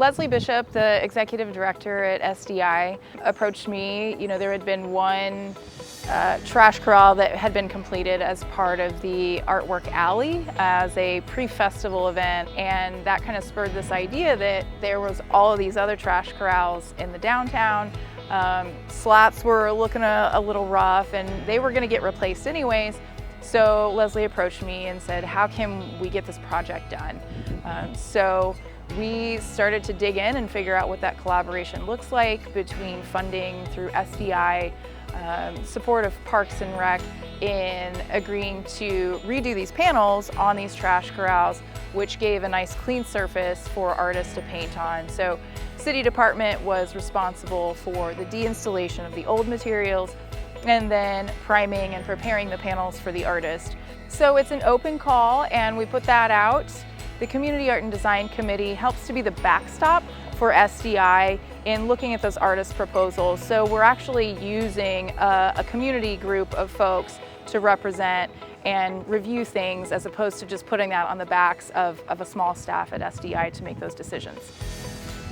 Leslie Bishop, the executive director at SDI, approached me. There had been one trash corral that had been completed as part of the Artwork Alley as a pre-festival event, and that kind of spurred this idea that there was all of these other trash corrals in the downtown. Slats were looking a little rough and they were going to get replaced anyways. So Leslie approached me and said, how can we get this project done? So we started to dig in and figure out what that collaboration looks like between funding through SDI, support of Parks and Rec in agreeing to redo these panels on these trash corrals, which gave a nice clean surface for artists to paint on. So City Department was responsible for the deinstallation of the old materials and then priming and preparing the panels for the artist. So it's an open call and we put that out. The Community Art and Design Committee helps to be the backstop for SDI in looking at those artist proposals. So we're actually using a community group of folks to represent and review things as opposed to just putting that on the backs of a small staff at SDI to make those decisions.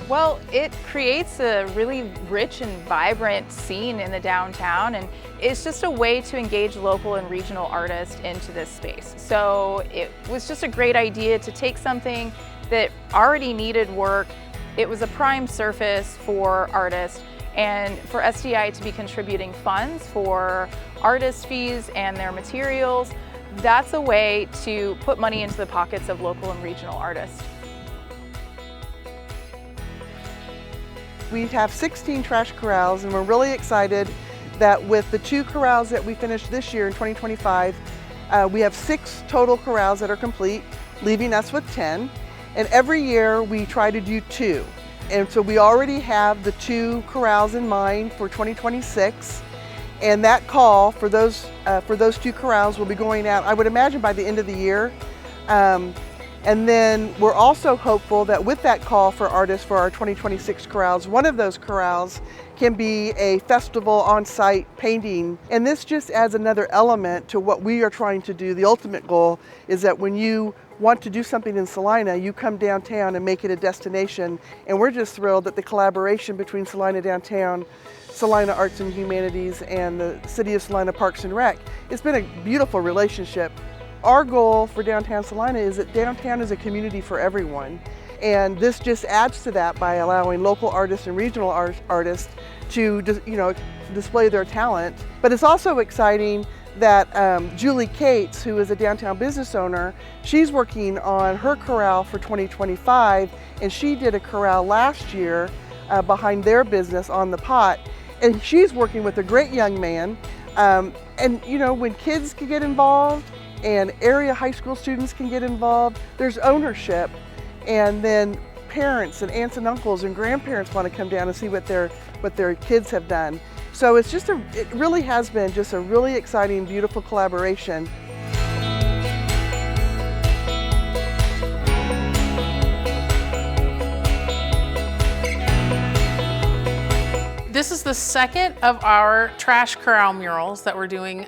Well, it creates a really rich and vibrant scene in the downtown, and it's just a way to engage local and regional artists into this space. So it was just a great idea to take something that already needed work. It was a prime surface for artists, and for SDI to be contributing funds for artist fees and their materials. That's a way to put money into the pockets of local and regional artists. We have 16 trash corrals, and we're really excited that with the 2 corrals that we finished this year in 2025, we have 6 total corrals that are complete, leaving us with 10. And every year we try to do 2. And so we already have the 2 corrals in mind for 2026. And that call for those 2 corrals will be going out, I would imagine, by the end of the year. And then we're also hopeful that with that call for artists for our 2026 corrals, one of those corrals can be a festival on-site painting. And this just adds another element to what we are trying to do. The ultimate goal is that when you want to do something in Salina, you come downtown and make it a destination. And we're just thrilled that the collaboration between Salina Downtown, Salina Arts and Humanities, and the City of Salina Parks and Rec, it's been a beautiful relationship. Our goal for downtown Salina is that downtown is a community for everyone. And this just adds to that by allowing local artists and regional artists to display their talent. But it's also exciting that Julie Cates, who is a downtown business owner, she's working on her corral for 2025, and she did a corral last year behind their business on the Pot. And she's working with a great young man. And when kids can get involved, and area high school students can get involved, there's ownership, and then parents and aunts and uncles and grandparents want to come down and see what their kids have done. So it really has been just a really exciting, beautiful collaboration. This is the second of our trash corral murals that we're doing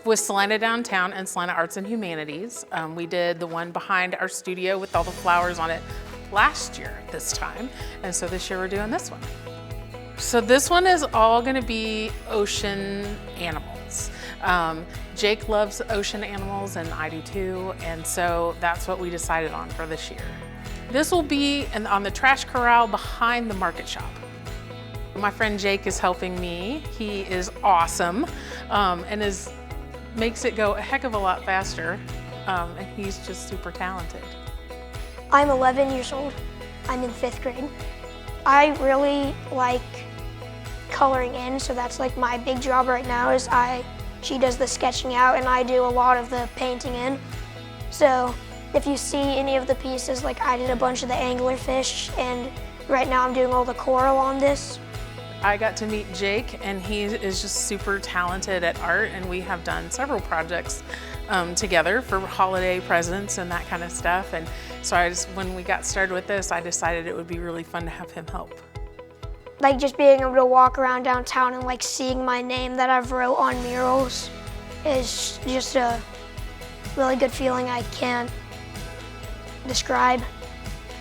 with Salina Downtown and Salina Arts and Humanities. We did the one behind our studio with all the flowers on it last year this time, and so this year we're doing this one. So this one is all going to be ocean animals. Jake loves ocean animals and I do too, and so that's what we decided on for this year. This will be on the trash corral behind the market shop. My friend Jake is helping me. He is awesome and makes it go a heck of a lot faster, and he's just super talented. I'm 11 years old. I'm in 5th grade. I really like coloring in, so that's like my big job right now is she does the sketching out and I do a lot of the painting in. So if you see any of the pieces, like I did a bunch of the anglerfish, and right now I'm doing all the coral on this. I got to meet Jake, and he is just super talented at art, and we have done several projects together for holiday presents and that kind of stuff. And so when we got started with this, I decided it would be really fun to have him help. Like just being able to walk around downtown and like seeing my name that I've wrote on murals is just a really good feeling I can't describe.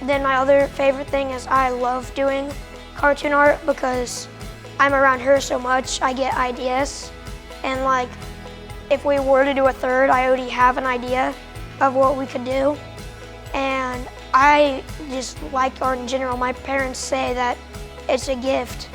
Then my other favorite thing is I love doing cartoon art because I'm around her so much, I get ideas. And like, if we were to do a third, I already have an idea of what we could do. And I just like art in general. My parents say that it's a gift